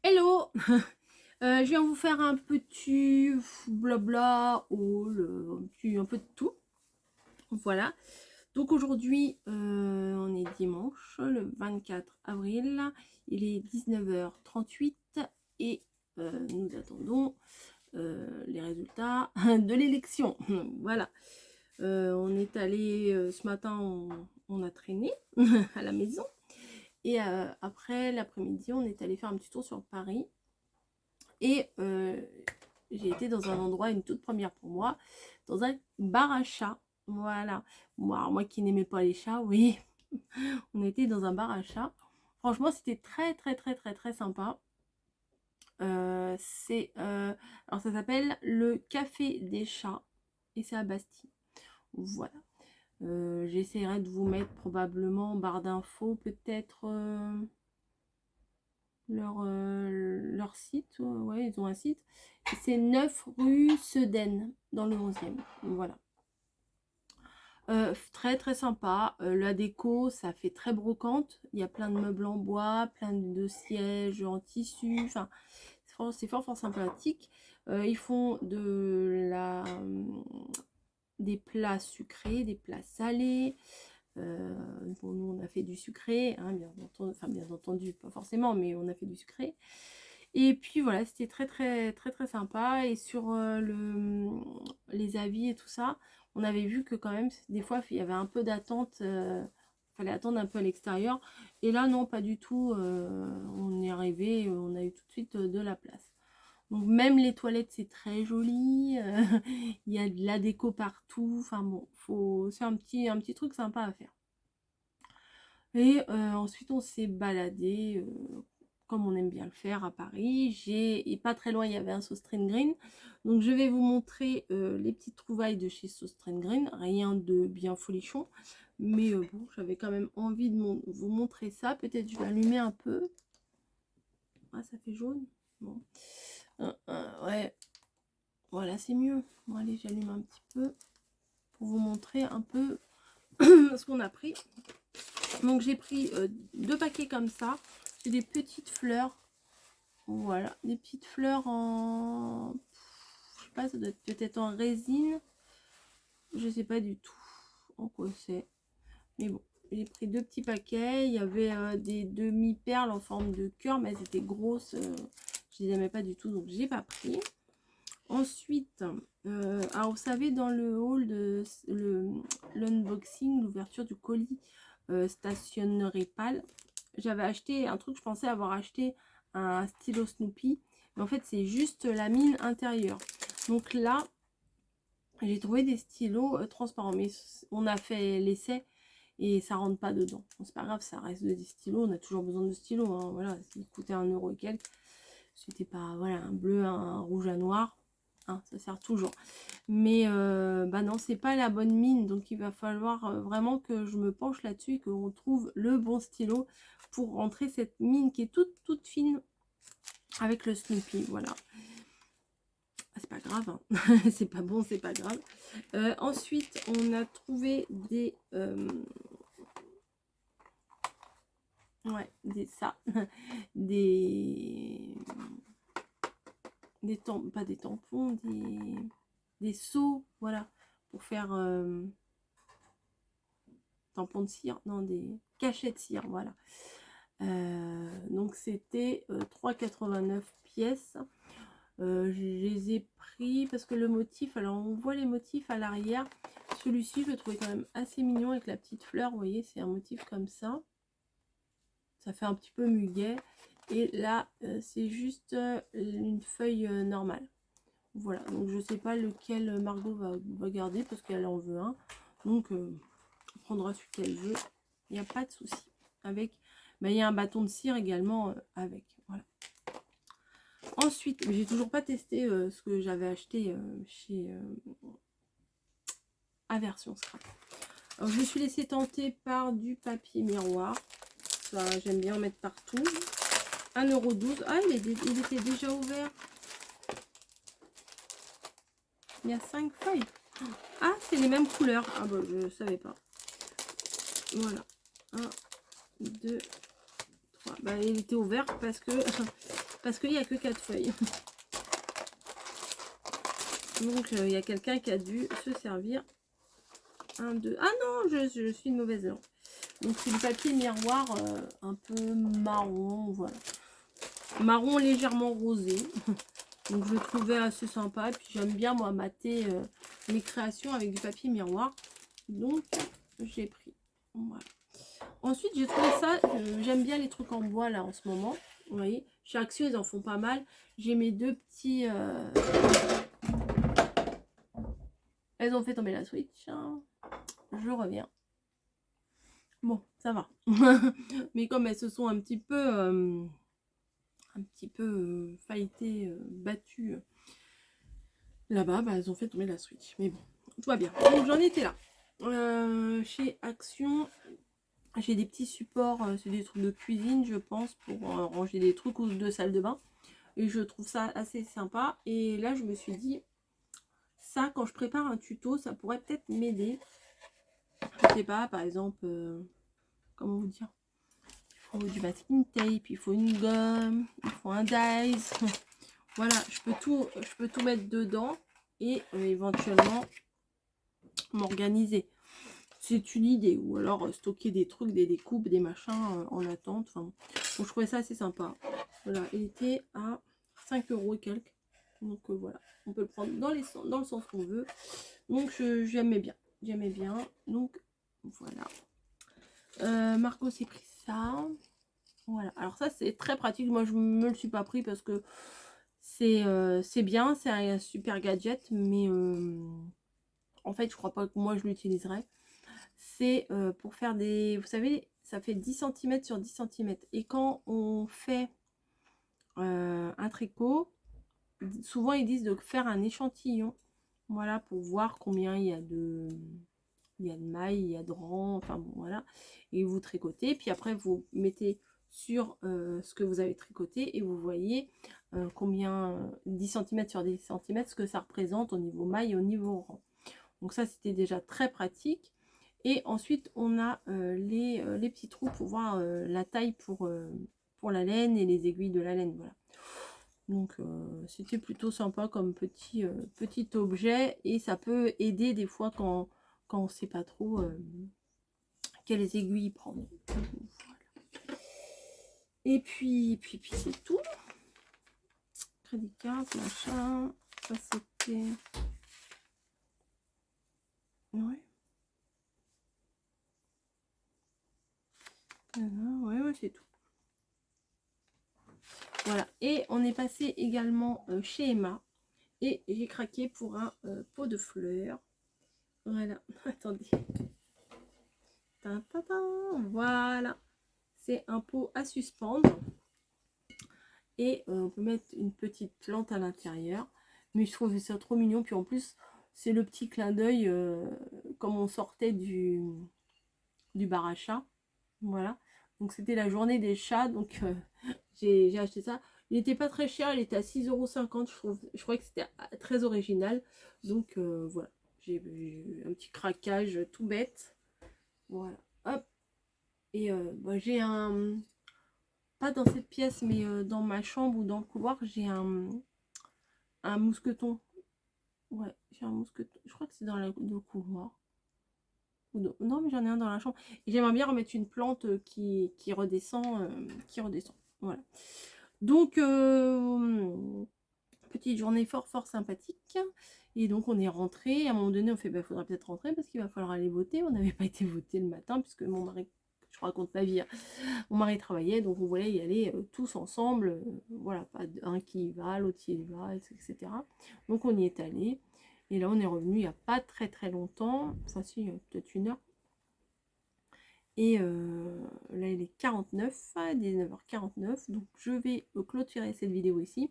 Hello. Je viens vous faire un petit blabla haul, un peu de tout. Voilà. Donc aujourd'hui, on est dimanche, le 24 avril. Il est 19h38 et nous attendons les résultats de l'élection. Voilà. On est allé ce matin, on a traîné à la maison. Et après l'après-midi, on est allé faire un petit tour sur Paris. Et j'ai été dans un endroit, une toute première pour moi, dans un bar à chat. Voilà. Moi qui n'aimais pas les chats, oui, on était dans un bar à chat. Franchement, c'était très sympa. Alors ça s'appelle le Café des Chats et c'est à Bastille. Voilà. J'essaierai de vous mettre probablement en barre d'infos peut-être leur site. Ouais, ils ont un site. C'est 9 rue Sedaine, dans le 11e. Voilà. Très sympa. La déco, ça fait très brocante. Il y a plein de meubles en bois, plein de sièges en tissu. Enfin, c'est fort sympathique. Ils font des plats sucrés, des plats salés. Bon, nous on a fait du sucré, hein, bien entendu, pas forcément, mais on a fait du sucré. Et puis voilà, c'était très sympa. Et sur les avis et tout ça, on avait vu que quand même, des fois, il y avait un peu d'attente. Fallait attendre un peu à l'extérieur. Et là, non, pas du tout. On est arrivé, on a eu tout de suite de la place. Donc même les toilettes, c'est très joli. Il y a de la déco partout. Enfin bon, c'est un petit truc sympa à faire. Et ensuite, on s'est baladé, comme on aime bien le faire à Paris. Et pas très loin, il y avait un Sauce Green. Donc, je vais vous montrer les petites trouvailles de chez Sauce Green. Rien de bien folichon. Mais bon, j'avais quand même envie de vous montrer ça. Peut-être je vais allumer un peu. Ah, ça fait jaune. Bon. Ouais. Voilà, c'est mieux. Bon, allez, j'allume un petit peu pour vous montrer un peu ce qu'on a pris. Donc j'ai pris 2 paquets comme ça. C'est des petites fleurs. Voilà, des petites fleurs en... Je sais pas, ça doit être peut-être en résine. Je sais pas du tout en quoi c'est. Mais bon, j'ai pris 2 petits paquets. Il y avait des demi-perles en forme de cœur, mais elles étaient grosses. Je les aimais pas du tout, donc j'ai pas pris. Ensuite, alors vous savez, dans le hall de l'unboxing, l'ouverture du colis stationnerie pâle, j'avais acheté un truc, je pensais avoir acheté un stylo Snoopy, mais en fait c'est juste la mine intérieure. Donc là, j'ai trouvé des stylos transparents, mais on a fait l'essai et ça rentre pas dedans. Bon, c'est pas grave, ça reste des stylos, on a toujours besoin de stylos, hein, voilà, ils coûtaient 1€ et quelques. C'était pas, voilà, un bleu, un rouge, un noir. Hein, ça sert toujours. Mais bah non, c'est pas la bonne mine. Donc il va falloir vraiment que je me penche là-dessus et qu'on trouve le bon stylo pour rentrer cette mine qui est toute fine avec le Snoopy. Voilà. C'est pas grave. Hein. C'est pas bon, c'est pas grave. Ensuite, on a trouvé des... ouais, pas des tampons, des seaux, voilà, pour faire tampons de cire, non, des cachets de cire, voilà. Donc c'était 3,89 pièces. Je les ai pris parce que le motif, alors on voit les motifs à l'arrière. Celui-ci, je le trouvais quand même assez mignon avec la petite fleur, vous voyez, c'est un motif comme ça. Ça fait un petit peu muguet. Et là, c'est juste une feuille normale. Voilà, donc je sais pas lequel Margot va garder parce qu'elle en veut un. Donc, elle prendra celui qu'elle veut. Il n'y a pas de souci. Avec, il y a un bâton de cire également avec. Voilà. Ensuite, j'ai toujours pas testé ce que j'avais acheté chez Aversion Scrap. Alors, je me suis laissée tenter par du papier miroir. Ça, j'aime bien en mettre partout. 1,12 €. Ah, il était déjà ouvert. Il y a 5 feuilles. Ah, c'est les mêmes couleurs. Ah bah, je savais pas. Voilà. 1, 2, 3. Bah, il était ouvert parce que parce qu'il n'y a que 4 feuilles. Donc il y a quelqu'un qui a dû se servir. 1, 2. Ah non, je suis une mauvaise langue. Donc c'est du papier miroir un peu marron, voilà. Marron légèrement rosé. Donc je le trouvais assez sympa. Et puis j'aime bien moi mater mes créations avec du papier miroir. Donc j'ai pris. Voilà. Ensuite j'ai trouvé ça, j'aime bien les trucs en bois là en ce moment. Vous voyez, chez Action ils en font pas mal. J'ai mes deux petits... Elles ont fait tomber la Switch. Hein. Je reviens. Bon, ça va. Mais comme elles se sont un petit peu failletées, battues là-bas, bah, elles ont fait tomber la Switch. Mais bon, tout va bien. Donc j'en étais là. Chez Action, j'ai des petits supports, c'est des trucs de cuisine, je pense, pour ranger des trucs ou de salle de bain. Et je trouve ça assez sympa. Et là, je me suis dit, ça, quand je prépare un tuto, ça pourrait peut-être m'aider. Je sais pas, par exemple, comment vous dire, il faut du masking tape, il faut une gomme, il faut un dies. Voilà, je peux tout mettre dedans et éventuellement m'organiser. C'est une idée. Ou alors stocker des trucs, des découpes, des machins en attente. Enfin, bon, je trouvais ça assez sympa. Voilà, il était à 5 € et quelques. Donc voilà, on peut le prendre dans le sens qu'on veut. Donc j'aimais bien. J'aimais bien. Donc voilà. Marco s'est pris ça. Voilà, alors ça c'est très pratique. Moi je me le suis pas pris parce que c'est bien, c'est un super gadget, mais en fait je crois pas que moi je l'utiliserai. C'est pour faire des, vous savez, ça fait 10 cm sur 10 cm, et quand on fait un tricot, souvent ils disent de faire un échantillon, voilà, pour voir combien il y a de mailles, il y a de rangs, enfin bon voilà, et vous tricotez, puis après vous mettez sur ce que vous avez tricoté et vous voyez combien 10 cm sur 10 cm, ce que ça représente au niveau maille et au niveau rang. Donc ça c'était déjà très pratique. Et ensuite on a les petits trous pour voir la taille pour la laine et les aiguilles de la laine, voilà. Donc c'était plutôt sympa comme petit objet, et ça peut aider des fois quand on ne sait pas trop quelles aiguilles prendre. Voilà. Et puis c'est tout. Crédit carte, machin. Ça c'était... Ouais. Ouais, c'est tout. Voilà. Et on est passé également chez Emma. Et j'ai craqué pour un pot de fleurs. Voilà. Attendez. Voilà. C'est un pot à suspendre. Et on peut mettre une petite plante à l'intérieur. Mais je trouve ça trop mignon. Puis en plus, c'est le petit clin d'œil comme on sortait du bar à chat. Voilà. Donc c'était la journée des chats. Donc j'ai acheté ça. Il n'était pas très cher. Il était à 6,50 €. Je crois que c'était très original. Donc voilà. J'ai eu un petit craquage tout bête. Voilà. Hop. Et bah, j'ai un... Pas dans cette pièce, mais dans ma chambre ou dans le couloir, j'ai un mousqueton. Ouais, j'ai un mousqueton. Je crois que c'est dans le couloir. Non, mais j'en ai un dans la chambre. Et j'aimerais bien remettre une plante qui redescend. Voilà. Donc, petite journée fort sympathique. Et donc, on est rentré. À un moment donné, on fait, bah, faudra peut-être rentrer parce qu'il va falloir aller voter. On n'avait pas été voté le matin puisque mon mari, je raconte ma vie, hein. Mon mari travaillait, donc on voulait y aller tous ensemble. Voilà, pas un qui y va, l'autre qui y va, etc. Donc on y est allé. Et là, on est revenu il n'y a pas très longtemps. Enfin, si, peut-être 1 heure. Et là, il est 19h49. Donc, je vais clôturer cette vidéo ici.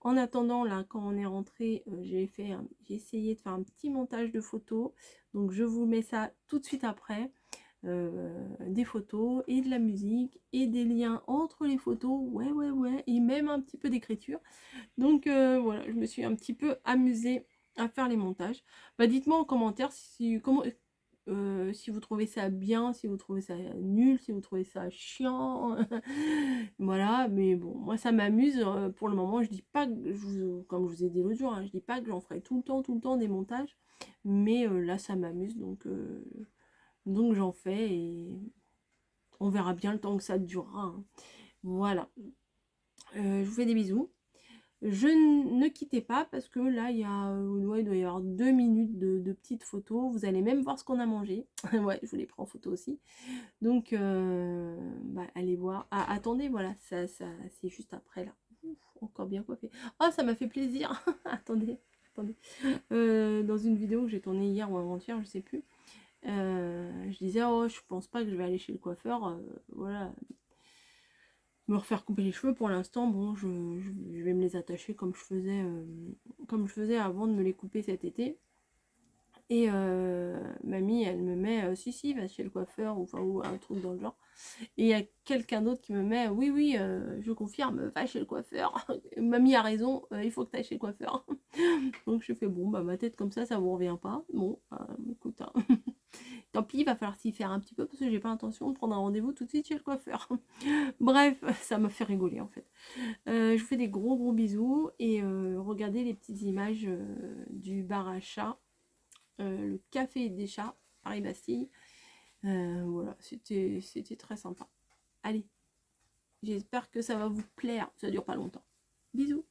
En attendant, là, quand on est rentré, j'ai essayé de faire un petit montage de photos. Donc, je vous mets ça tout de suite après. Des photos et de la musique et des liens entre les photos. Ouais. Et même un petit peu d'écriture. Donc, voilà, je me suis un petit peu amusée à faire les montages. Bah, dites-moi en commentaire si vous trouvez ça bien, si vous trouvez ça nul, si vous trouvez ça chiant, voilà, mais bon, moi ça m'amuse, pour le moment, je dis pas que, comme je vous ai dit l'autre jour, hein, je dis pas que j'en ferai tout le temps des montages, mais là ça m'amuse, donc j'en fais, et on verra bien le temps que ça durera, hein. Voilà, je vous fais des bisous. Ne quittez pas, parce que là ouais, il doit y avoir 2 minutes de petites photos. Vous allez même voir ce qu'on a mangé. Ouais, je vous les prends en photo aussi. Donc bah, allez voir. Ah, attendez, voilà, ça c'est juste après là. Ouf, encore bien coiffé. Oh, ça m'a fait plaisir. Attendez. Dans une vidéo que j'ai tournée hier ou avant-hier, je sais plus, je disais, oh, je pense pas que je vais aller chez le coiffeur, voilà, me refaire couper les cheveux. Pour l'instant, bon, je vais me les attacher comme je faisais avant de me les couper cet été. Et mamie, elle me met, si, va chez le coiffeur, ou un truc dans le genre. Et il y a quelqu'un d'autre qui me met, oui, je confirme, va chez le coiffeur. Mamie a raison, il faut que tu ailles chez le coiffeur. Donc je fais, bon, bah ma tête comme ça vous revient pas. Bon, écoute, hein. Tant pis, il va falloir s'y faire un petit peu, parce que j'ai pas intention de prendre un rendez-vous tout de suite chez le coiffeur. Bref, ça m'a fait rigoler en fait. Je vous fais des gros bisous, et regardez les petites images du bar à chat, le café des chats, Paris-Bastille. Voilà, c'était très sympa. Allez, j'espère que ça va vous plaire, ça dure pas longtemps. Bisous.